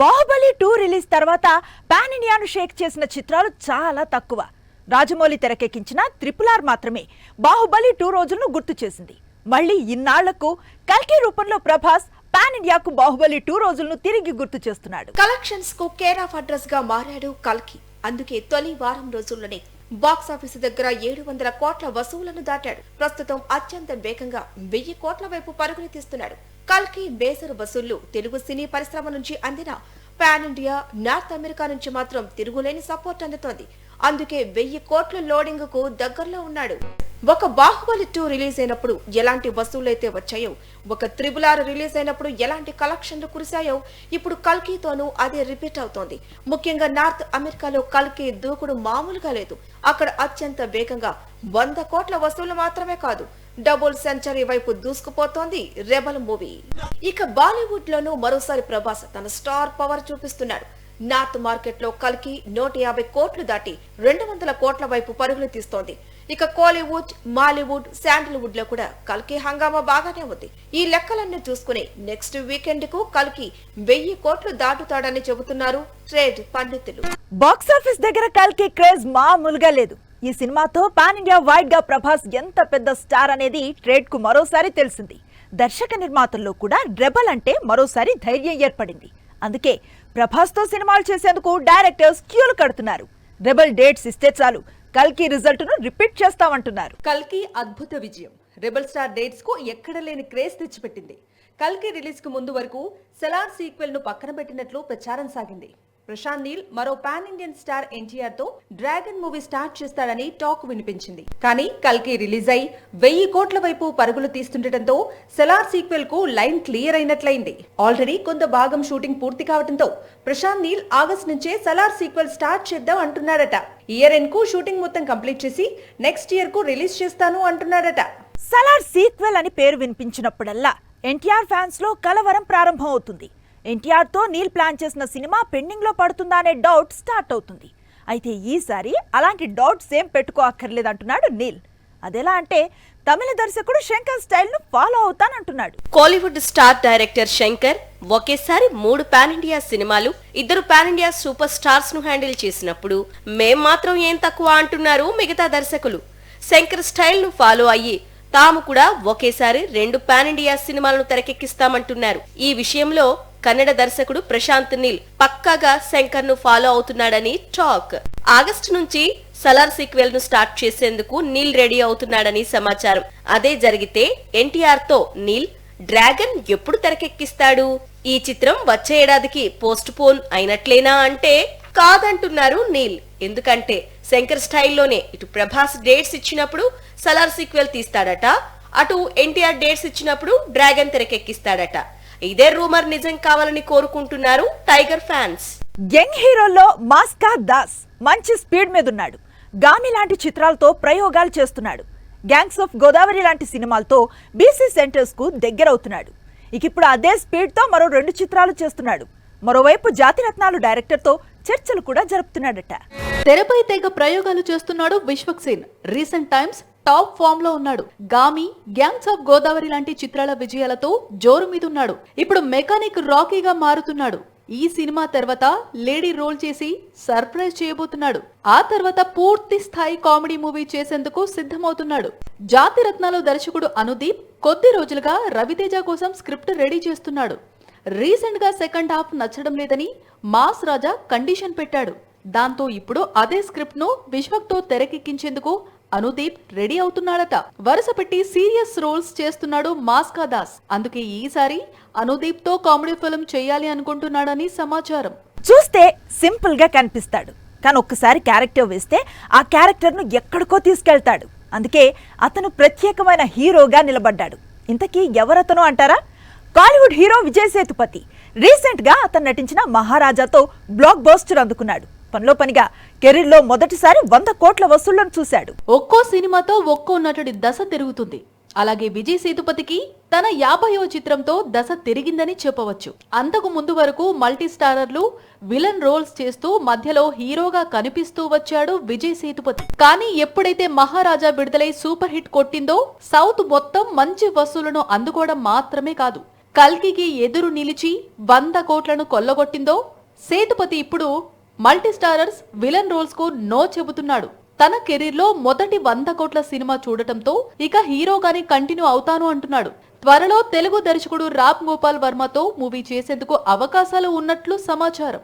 Baahubali 2 release తర్వాత pan ఇండియాను షేక్ చేసిన చిత్రాలు చాలా తక్కువ. రాజమౌళి తెరకెక్కించిన RRR మాత్రమే బాహుబలి 2 రోజులను గుర్తు చేసింది. మళ్ళీ ఇన్నాళ్లకు కల్కి రూపంలో ప్రభాస్ పాన్ ఇండియాకు బాహుబలి 2 రోజులను తిరిగి గుర్తు చేస్తున్నాడు. కలెక్షన్స్ కు కేర్ ఆఫ్ అడ్రస్ గా మారాడు కల్కి. అందుకే తొలి వారం రోజుల్లోనే బాక్స్ ఆఫీసు దగ్గర 700 కోట్ల వసూళ్లను దాటాడు. ప్రస్తుతం అత్యంత వేగంగా 1000 కోట్ల వైపు పరుగులు తీస్తున్నాడు. కల్కి బేసరు వసూళ్లు తెలుగు సినీ పరిశ్రమ నుంచి అందిన పాన్ ఇండియా, నార్త్ అమెరికా నుంచి మాత్రం తిరుగులేని సపోర్ట్ అందుతోంది. అందుకే 1000 కోట్ల లోడింగ్ కు దగ్గరలో ఉన్నాడు. ఒక బాహుబలి 2 రిలీజ్ అయినప్పుడు ఎలాంటి వసూళ్లైతే వచ్చాయో, ఒక RRR రిలీజ్ అయినప్పుడు ఎలాంటి కలెక్షన్లు కురిశాయో, ఇప్పుడు కల్కితోనూ అదే రిపీట్ అవుతోంది. ముఖ్యంగా నార్త్ అమెరికాలో కల్కి దూకుడు మామూలుగా లేదు. అక్కడ అత్యంత వేగంగా 100 కోట్ల వసూళ్లు మాత్రమే కాదు, డబుల్ సెంచరీ వైపు దూసుకుపోతోంది రెబల్ మూవీ. ఇక బాలీవుడ్ లోనూ మరోసారి ప్రభాస్ తన స్టార్ పవర్ చూపిస్తున్నాడు. నార్త్ మార్కెట్ లో కల్కి 150 కోట్లు దాటి 200 కోట్ల వైపు పరుగులు తీస్తోంది. ఇక కోలీవుడ్, మాలీవుడ్, శాండల్వుడ్ లో కూడా కల్కి హంగామా బాగానే ఉంది. ఈ లెక్కలన్నీ చూసుకుని నెక్స్ట్ వీకెండ్ కు కల్కి 1000 కోట్లు దాటుతాడని చెబుతున్నారు ట్రేడ్ పండితులు. బాక్సాఫీస్ దగ్గర కల్కి క్రేజ్ మామూలుగా లేదు. ఈ సినిమాతో పాన్ ఇండియా వైడ్ గా ప్రభాస్ ఎంత పెద్ద స్టార్ అనేది ట్రేడ్ కు మరోసారి తెలిసింది. దర్శక నిర్మాతల్లో కూడా రెబల్ అంటే మరోసారి ధైర్యం ఏర్పడింది. అందుకే ప్రభాస్ తో సినిమాలు చేసేందుకు డైరెక్టర్స్ క్యూలు కడుతున్నారు. రెబల్ డేట్స్ ఇస్తే చాలు, కల్కి రిజల్ట్ ను రిపీట్ చేస్తామంటున్నారు. కల్కి అద్భుత విజయం రెబల్ స్టార్ డేట్స్ కు ఎక్కడ లేని క్రేజ్ తెచ్చిపెట్టింది. కల్కి రిలీజ్ కు ముందు వరకు సెలార్ సీక్వెల్ ను పక్కన పెట్టినట్లు ప్రచారం సాగింది. ప్రశాంత్ నీల్ మరో పాన్ ఇండియన్ స్టార్ ఎన్టీఆర్ తో డ్రాగన్ మూవీ స్టార్ట్ చేస్తాడని టాక్ వినిపించింది. కానీ కల్కి రిలీజ్ అయి 1000 కోట్ల వైపు పరుగులు తీస్తుండటంతో సెలార్ సీక్వెల్ కు లైన్ క్లియర్ అయినట్లయింది. ఆల్రెడీ కొంత భాగం షూటింగ్ పూర్తి కావడంతో ప్రశాంత్ నీల్ ఆగస్ట్ నుంచే సెలార్ సీక్వెల్ స్టార్ట్ చేద్దాం అంటున్నాడట. ఇయర్ ఎండ్ కు షూటింగ్ మొత్తం కంప్లీట్ చేసి నెక్స్ట్ ఇయర్ కు రిలీజ్ చేస్తాను అంటున్నాడట. సెలార్ సీక్వెల్ అని పేరు వినిపించినప్పుడల్లా ఎన్టీఆర్ ఫ్యాన్స్ లో కలవరం ప్రారంభం అవుతుంది. ఎన్టీఆర్ తో నీల్ ప్లాన్ చేసిన సినిమా పెండింగ్ లో పడుతుందా అనే డౌట్ స్టార్ట్ అవుతుంది. అయితే ఈసారి అలాంటి డౌట్స్ ఏం పెట్టుకోక్కర్లేదంటున్నాడు నీల్. అదెలా అంటే తమిళ దర్శకుడు శంకర్ స్టైల్ ను ఫాలో అవుతానంటున్నాడు. కోలీవుడ్ స్టార్ డైరెక్టర్ శంకర్ ఒకేసారి 3 పాన్ ఇండియా సినిమాలు, 2 పాన్ ఇండియా సూపర్ స్టార్స్ ను హ్యాండిల్ చేసినప్పుడు మేం మాత్రం ఏం తక్కువ అంటున్నారు మిగతా దర్శకులు. శంకర్ స్టైల్ ను ఫాలో అయ్యి తాము కూడా ఒకేసారి 2 పాన్ ఇండియా సినిమాలను తెరకెక్కిస్తామంటున్నారు. ఈ విషయంలో కన్నడ దర్శకుడు ప్రశాంత్ నీల్ పక్కాగా శంకర్ ను ఫాలో అవుతున్నాడని టాక్. ఆగస్టు నుంచి సలార్ సీక్వెల్ ను స్టార్ట్ చేసేందుకు నీల్ రెడీ అవుతున్నాడని సమాచారం. అదే జరిగితే ఎన్టీఆర్ తో నీల్ డ్రాగన్ ఎప్పుడు తెరకెక్కిస్తాడు? ఈ చిత్రం వచ్చే ఏడాదికి పోస్ట్ పోన్ అయినట్లేనా అంటే కాదంటున్నారు నీల్. ఎందుకంటే శంకర్ స్టైల్లోనే ఇటు ప్రభాస్ డేట్స్ ఇచ్చినప్పుడు సలార్ సీక్వెల్ తీస్తాడట, అటు ఎన్టీఆర్ డేట్స్ ఇచ్చినప్పుడు డ్రాగన్ తెరకెక్కిస్తాడట. ఇదే రూమర్ నిజం కావాలని కోరుకుంటున్నారు టైగర్ ఫ్యాన్స్. యంగ్ హీరోల్లో మాస్కా దాస్ మంచి స్పీడ్ మీద ఉన్నాడు. గామి లాంటి చిత్రాలతో ప్రయోగాలు చేస్తున్నాడు. గ్యాంగ్స్ ఆఫ్ గోదావరి లాంటి సినిమాలతో బీసీ సెంటర్స్ కు దగ్గరవుతున్నాడు. ఇప్పుడు అదే స్పీడ్ తో మరో 2 చిత్రాలు చేస్తున్నాడు. మరోవైపు జాతిరత్నాలు డైరెక్టర్ తో చర్చలు కూడా జరుపుతున్నాడట. తెరపై తెగ ప్రయోగాలు చేస్తున్నాడు Vishwaksen. Recent times top form లో ఉన్నాడు. గామి, గ్యాంగ్స్ ఆఫ్ గోదావరి లాంటి చిత్రాల విజయాలతో జోరు మీదున్నాడు. ఇప్పుడు మెకానిక్ రాకీగా మారుతున్నాడు. ఈ సినిమా తర్వాత లేడీ రోల్ చేసి సర్ప్రైజ్ చేయబోతున్నాడు. ఆ తర్వాత పూర్తి స్థాయి కామెడీ మూవీ చేసేందుకు సిద్ధమవుతున్నాడు. జాతిరత్నాలు దర్శకుడు అనుదీప్ కొద్ది రోజులుగా రవితేజ కోసం స్క్రిప్ట్ రెడీ చేస్తున్నాడు. రీసెంట్ గా సెకండ్ హాఫ్ నచ్చడం లేదని మాస్ రాజా కండిషన్ పెట్టాడు. దాంతో ఇప్పుడు అదే స్క్రిప్ట్ ను విశ్వక్ తో తెరకెక్కించేందుకు అనుదీప్ రెడీ అవుతున్నాడట. వరుస పెట్టి సీరియస్ రోల్స్ చేస్తున్నాడు మాస్కా దాస్. అందుకే ఈసారి అనుదీప్ తో కామెడీ ఫిల్మ్ చేయాలి అనుకుంటున్నాడని సమాచారం. చూస్తే సింపుల్ గా కనిపిస్తాడు, కానీ ఒక్కసారి క్యారెక్టర్ వేస్తే ఆ క్యారెక్టర్ ను ఎక్కడికో తీసుకెళ్తాడు. అందుకే అతను ప్రత్యేకమైన హీరోగా నిలబడ్డాడు. ఇంతకీ ఎవరతను అంటారా? కాలీవుడ్ హీరో విజయ్ సేతుపతి. రీసెంట్ గా అతను నటించిన మహారాజాతో బ్లాక్ బస్టర్ అందుకున్నాడు. పనిలో పనిగా కెరీర్ లో మొదటిసారి 100 కోట్ల వసూళ్లను చూశాడు. ఒక్కో సినిమాతో ఒక్కో నటుడి దశ తిరుగుతుంది. అలాగే విజయ్ సేతుపతికి తన 50వ చిత్రంతో దశ తిరిగిందని చెప్పవచ్చు. అంతకు ముందు వరకు మల్టీ స్టారర్లు, విలన్ రోల్స్ చేస్తూ మధ్యలో హీరోగా కనిపిస్తూ వచ్చాడు విజయ్ సేతుపతి. కానీ ఎప్పుడైతే మహారాజా విడుదలై సూపర్ హిట్ కొట్టిందో సౌత్ మొత్తం మంచి వసూలను అందుకోవడం మాత్రమే కాదు, కల్కికి ఎదురు నిలిచి 100 కోట్లను కొల్లగొట్టిందో, సేతుపతి ఇప్పుడు మల్టీస్టారర్స్ విలన్ రోల్స్ కు నో చెబుతున్నాడు. తన కెరీర్ లో మొదటి 100 కోట్ల సినిమా చూడటంతో ఇక హీరోగానే కంటిన్యూ అవుతాను అంటున్నాడు. త్వరలో తెలుగు దర్శకుడు రామ్ గోపాల్ వర్మతో మూవీ చేసేందుకు అవకాశాలు ఉన్నట్లు సమాచారం.